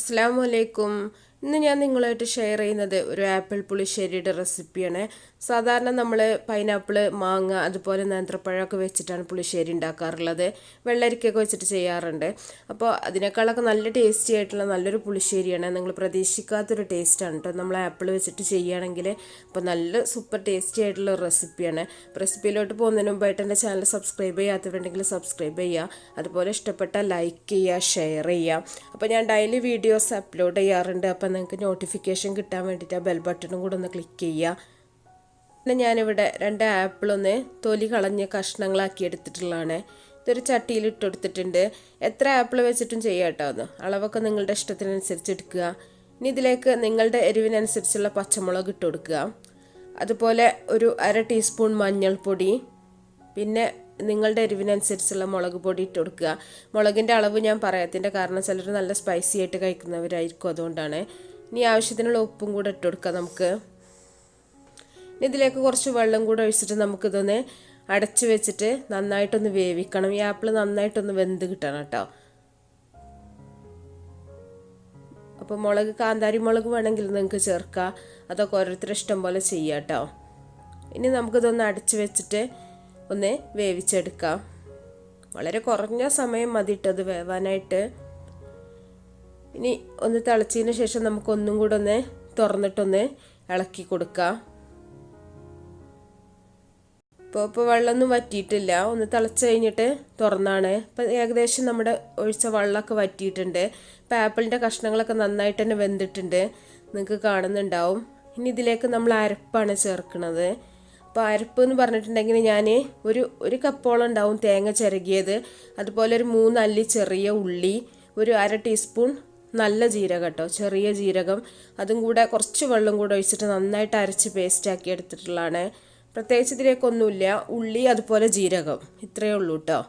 അസ്സലാമു അലൈക്കും. ഇന്ന് ഞാൻ നിങ്ങളുമായിട്ട് ഷെയർ ചെയ്യുന്നത് ഒരു ആപ്പിൾ പുളിശ്ശേരിയുടെ റെസിപ്പിയാണ്. സാധാരണ നമ്മൾ പൈനാപ്പിൾ, മാങ്ങ, അതുപോലെ നേന്ത്രപ്പഴമൊക്കെ വെച്ചിട്ടാണ് പുളിശ്ശേരി ഉണ്ടാക്കാറുള്ളത്. വെള്ളരിക്കൊക്കെ വെച്ചിട്ട് ചെയ്യാറുണ്ട്. അപ്പോൾ അതിനേക്കാളൊക്കെ നല്ല ടേസ്റ്റി ആയിട്ടുള്ള നല്ലൊരു പുളിശ്ശേരിയാണ്. നിങ്ങൾ പ്രതീക്ഷിക്കാത്തൊരു ടേസ്റ്റാണ് കേട്ടോ നമ്മൾ ആപ്പിൾ വെച്ചിട്ട് ചെയ്യുകയാണെങ്കിൽ. അപ്പോൾ നല്ല സൂപ്പർ ടേസ്റ്റി ആയിട്ടുള്ള ഒരു റെസിപ്പിയാണ്. റെസിപ്പിയിലോട്ട് പോകുന്നതിന് മുമ്പായിട്ട് എൻ്റെ ചാനൽ സബ്സ്ക്രൈബ് ചെയ്യാത്തവരുണ്ടെങ്കിൽ സബ്സ്ക്രൈബ് ചെയ്യുക. അതുപോലെ ഇഷ്ടപ്പെട്ടാൽ ലൈക്ക് ചെയ്യുക, ഷെയർ ചെയ്യുക. അപ്പോൾ ഞാൻ ഡെയിലി വീഡിയോസ് അപ്ലോഡ് ചെയ്യാറുണ്ട്. അപ്പോൾ നിങ്ങൾക്ക് നോട്ടിഫിക്കേഷൻ കിട്ടാൻ വേണ്ടിയിട്ട് ആ ബെൽ ബട്ടണും കൂടെ ഒന്ന് ക്ലിക്ക് ചെയ്യുക. പിന്നെ ഞാനിവിടെ 2 ആപ്പിളൊന്ന് തൊലി കളഞ്ഞ് കഷ്ണങ്ങളാക്കി എടുത്തിട്ടുള്ളതാണ്. ഇതൊരു ചട്ടിയിൽ ഇട്ടെടുത്തിട്ടുണ്ട്. എത്ര ആപ്പിൾ വെച്ചിട്ടും ചെയ്യാം കേട്ടോ. ഒന്ന് അളവൊക്കെ നിങ്ങളുടെ ഇഷ്ടത്തിനനുസരിച്ച് എടുക്കുക. ഇനി ഇതിലേക്ക് നിങ്ങളുടെ എരിവിനനുസരിച്ചുള്ള പച്ചമുളക് ഇട്ട് കൊടുക്കുക. അതുപോലെ ഒരു 1/2 ടീസ്പൂൺ മഞ്ഞൾപ്പൊടി, പിന്നെ നിങ്ങളുടെ എരിവിനനുസരിച്ചുള്ള മുളക് പൊടി ഇട്ട് കൊടുക്കുക. മുളകിൻ്റെ അളവ് ഞാൻ പറയാത്തതിൻ്റെ കാരണം ചിലർ നല്ല സ്പൈസി ആയിട്ട് കഴിക്കുന്നവരായിരിക്കും, അതുകൊണ്ടാണ്. ഇനി ആവശ്യത്തിനുള്ള ഉപ്പും കൂടെ ഇട്ട് കൊടുക്കുക നമുക്ക്. ഇനി ഇതിലേക്ക് കുറച്ച് വെള്ളം കൂടെ ഒഴിച്ചിട്ട് നമുക്കിതൊന്ന് അടച്ച് വെച്ചിട്ട് നന്നായിട്ടൊന്ന് വേവിക്കണം. ഈ ആപ്പിൾ നന്നായിട്ടൊന്ന് വെന്ത് കിട്ടണം കേട്ടോ. അപ്പോൾ മുളക്, കാന്താരി മുളക് വേണമെങ്കിൽ നിങ്ങൾക്ക് ചേർക്കുക. അതൊക്കെ ഓരോരുത്തരുടെ ഇഷ്ടം പോലെ ചെയ്യാം കേട്ടോ. ഇനി നമുക്കിതൊന്ന് അടച്ച് വെച്ചിട്ട് ഒന്ന് വേവിച്ചെടുക്കാം. വളരെ കുറഞ്ഞ സമയം മതി ഇട്ടത് വേവാനായിട്ട്. ഇനി ഒന്ന് തിളച്ചതിന് ശേഷം നമുക്കൊന്നും കൂടെ ഒന്ന് തുറന്നിട്ടൊന്ന് ഇളക്കി കൊടുക്കാം. ഇപ്പോൾ വെള്ളമൊന്നും വറ്റിയിട്ടില്ല. ഒന്ന് തിളച്ച് കഴിഞ്ഞിട്ട് തുറന്നാണ്. ഇപ്പം ഏകദേശം നമ്മുടെ ഒഴിച്ച വെള്ളമൊക്കെ വറ്റിയിട്ടുണ്ട്. ഇപ്പം ആപ്പിളിൻ്റെ കഷ്ണങ്ങളൊക്കെ നന്നായിട്ട് തന്നെ വെന്തിട്ടുണ്ട്, നിങ്ങൾക്ക് കാണുന്നുണ്ടാവും. ഇനി ഇതിലേക്ക് നമ്മൾ അരപ്പാണ് ചേർക്കുന്നത്. അപ്പോൾ അരപ്പ് എന്ന് പറഞ്ഞിട്ടുണ്ടെങ്കിൽ ഞാൻ ഒരു കപ്പോളം ഉണ്ടാവും തേങ്ങ ചിരകിയത്, അതുപോലെ ഒരു 3 അല്ലി ചെറിയ ഉള്ളി, ഒരു 1/2 ടീസ്പൂൺ നല്ല ജീരകം കേട്ടോ, ചെറിയ ജീരകം, അതും കൂടെ കുറച്ച് വെള്ളം കൂടെ ഒഴിച്ചിട്ട് നന്നായിട്ട് അരച്ച് പേസ്റ്റാക്കി എടുത്തിട്ടുള്ളതാണ്. പ്രത്യേകിച്ച് ഇതിലേക്കൊന്നുമില്ല. ഉള്ളി അതുപോലെ ജീരകം ഇത്രയേ ഉള്ളൂ കേട്ടോ.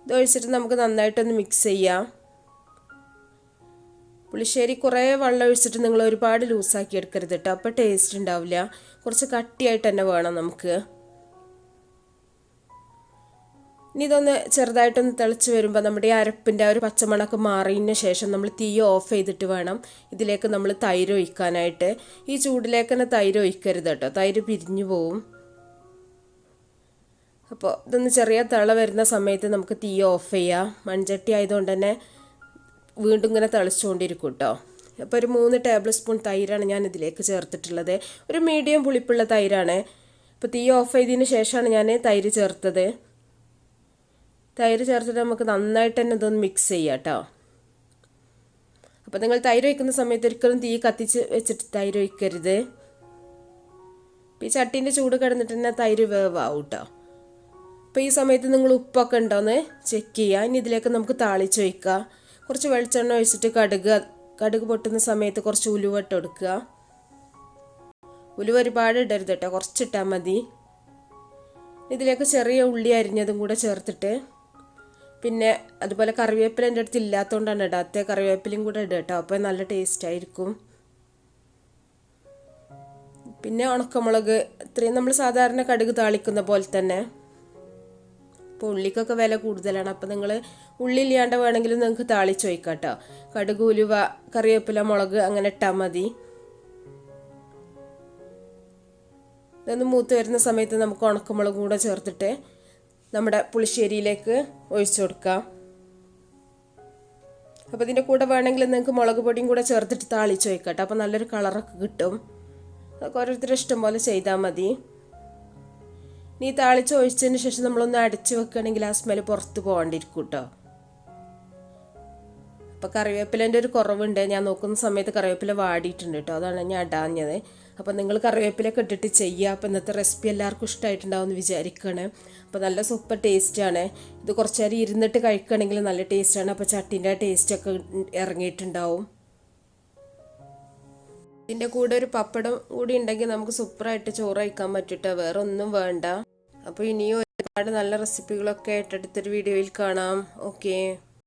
ഇതൊഴിച്ചിട്ട് നമുക്ക് നന്നായിട്ടൊന്ന് മിക്സ് ചെയ്യാം. പുളിശ്ശേരി കുറേ വെള്ളം ഒഴിച്ചിട്ട് നിങ്ങൾ ഒരുപാട് ലൂസാക്കി എടുക്കരുത് കേട്ടോ, അപ്പോൾ ടേസ്റ്റ് ഉണ്ടാവില്ല. കുറച്ച് കട്ടിയായിട്ട് തന്നെ വേണം നമുക്ക്. ഇനി ഇതൊന്ന് ചെറുതായിട്ടൊന്ന് തിളച്ച് വരുമ്പോൾ നമ്മുടെ ഈ അരപ്പിൻ്റെ ഒരു പച്ചമണമൊക്കെ മാറിയതിന് ശേഷം നമ്മൾ തീ ഓഫ് ചെയ്തിട്ട് വേണം ഇതിലേക്ക് നമ്മൾ തൈര് ഒഴിക്കാനായിട്ട്. ഈ ചൂടിലേക്ക് തന്നെ തൈര് ഒഴിക്കരുത് കേട്ടോ, തൈര് പിരിഞ്ഞു പോവും. അപ്പോൾ ഇതൊന്ന് ചെറിയ തിള വരുന്ന സമയത്ത് നമുക്ക് തീ ഓഫ് ചെയ്യാം. മൺചട്ടി ആയതുകൊണ്ട് തന്നെ വീണ്ടും ഇങ്ങനെ തിളച്ചുകൊണ്ടിരിക്കും കേട്ടോ. അപ്പോൾ ഒരു 3 ടേബിൾ സ്പൂൺ തൈരാണ് ഞാൻ ഇതിലേക്ക് ചേർത്തിട്ടുള്ളത്. ഒരു മീഡിയം പുളിപ്പുള്ള തൈരാണ്. അപ്പോൾ തീ ഓഫ് ചെയ്തതിന് ശേഷമാണ് ഞാൻ തൈര് ചേർത്തത്. തൈര് ചേർത്തിട്ട് നമുക്ക് നന്നായിട്ട് തന്നെ ഇതൊന്ന് മിക്സ് ചെയ്യാം കേട്ടോ. അപ്പോൾ നിങ്ങൾ തൈര് ഒഴിക്കുന്ന സമയത്ത് ഒരിക്കലും തീ കത്തിച്ച് വെച്ചിട്ട് തൈര് ഒഴിക്കരുത്. ഈ ചട്ടീൻ്റെ ചൂട് കിടന്നിട്ട് തന്നെ തൈര് വേവാവും കേട്ടോ. അപ്പോൾ ഈ സമയത്ത് നിങ്ങൾ ഉപ്പൊക്കെ ഉണ്ടോയെന്ന് ചെക്ക് ചെയ്യുക. ഇനി ഇതിലേക്ക് നമുക്ക് താളിച്ച് ഒഴിക്കുക. കുറച്ച് വെളിച്ചെണ്ണ ഒഴിച്ചിട്ട് കടുക് പൊട്ടുന്ന സമയത്ത് കുറച്ച് ഉലുവ ഇട്ട് കൊടുക്കുക. ഉലുവ ഒരുപാട് ഇടരുത് കേട്ടോ, കുറച്ചിട്ടാൽ മതി. ഇതിലേക്ക് ചെറിയ ഉള്ളി അരിഞ്ഞതും കൂടെ ചേർത്തിട്ട്, പിന്നെ അതുപോലെ കറിവേപ്പില എൻ്റെ അടുത്ത് ഇല്ലാത്തതുകൊണ്ടാണ് ഇടാത്ത, കറിവേപ്പിലയും കൂടെ ഇടുക കേട്ടോ, അപ്പോൾ നല്ല ടേസ്റ്റ് ആയിരിക്കും. പിന്നെ ഉണക്കമുളക്, ഇത്രയും നമ്മൾ സാധാരണ കടുക് താളിക്കുന്ന പോലെ തന്നെ. ഇപ്പോൾ ഉള്ളിക്കൊക്കെ വില കൂടുതലാണ്, അപ്പോൾ നിങ്ങൾ ഉള്ളി ഇല്ലാണ്ട് വേണമെങ്കിലും നിങ്ങൾക്ക് താളിച്ച് വയ്ക്കാം കേട്ടോ. കടുക്, ഉലുവ, കറിവേപ്പില, മുളക് അങ്ങനെ ഇട്ടാൽ മതി. ഇതൊന്ന് മൂത്ത് വരുന്ന സമയത്ത് നമുക്ക് ഉണക്കമുളകും കൂടെ ചേർത്തിട്ട് നമ്മുടെ പുളിശ്ശേരിയിലേക്ക് ഒഴിച്ചു കൊടുക്കാം. അപ്പോൾ ഇതിൻ്റെ കൂടെ വേണമെങ്കിൽ നിങ്ങൾക്ക് മുളക് പൊടിയും കൂടെ ചേർത്തിട്ട് താളിച്ച് വയ്ക്കാം കേട്ടോ, അപ്പോൾ നല്ലൊരു കളറൊക്കെ കിട്ടും. അതൊക്കെ ഓരോരുത്തരുടെ ഇഷ്ടം പോലെ ചെയ്താൽ മതി. ഇനി താളിച്ച് ഒഴിച്ചതിന് ശേഷം നമ്മളൊന്ന് അടച്ച് വെക്കുകയാണെങ്കിൽ ആ സ്മെല് പുറത്ത് പോകാണ്ടിരിക്കും കേട്ടോ. അപ്പോൾ കറിവേപ്പിലേൻ്റെ ഒരു കുറവുണ്ട്. ഞാൻ നോക്കുന്ന സമയത്ത് കറിവേപ്പില വാടിയിട്ടുണ്ട് കേട്ടോ, അതാണ് ഞാൻ ഇടാഞ്ഞത്. അപ്പോൾ നിങ്ങൾ കറിവേപ്പിലൊക്കെ ഇട്ടിട്ട് ചെയ്യുക. അപ്പോൾ ഇന്നത്തെ റെസിപ്പി എല്ലാവർക്കും ഇഷ്ടമായിട്ടുണ്ടാവും എന്ന് വിചാരിക്കുകയാണ്. അപ്പോൾ നല്ല സൂപ്പർ ടേസ്റ്റാണ്. ഇത് കുറച്ച് നേരം ഇരുന്നിട്ട് കഴിക്കുകയാണെങ്കിൽ നല്ല ടേസ്റ്റാണ്. അപ്പോൾ ചട്ടീൻ്റെ ടേസ്റ്റൊക്കെ ഇറങ്ങിയിട്ടുണ്ടാവും. ഇതിൻ്റെ കൂടെ ഒരു പപ്പടം കൂടി ഉണ്ടെങ്കിൽ നമുക്ക് സൂപ്പറായിട്ട് ചോറ് കഴിക്കാൻ പറ്റിയിട്ട് വേറെ ഒന്നും വേണ്ട. അപ്പോൾ ഇനിയും ഒരുപാട് നല്ല റെസിപ്പികളൊക്കെ ആയിട്ട് അടുത്തൊരു വീഡിയോയിൽ കാണാം. ഓക്കേ.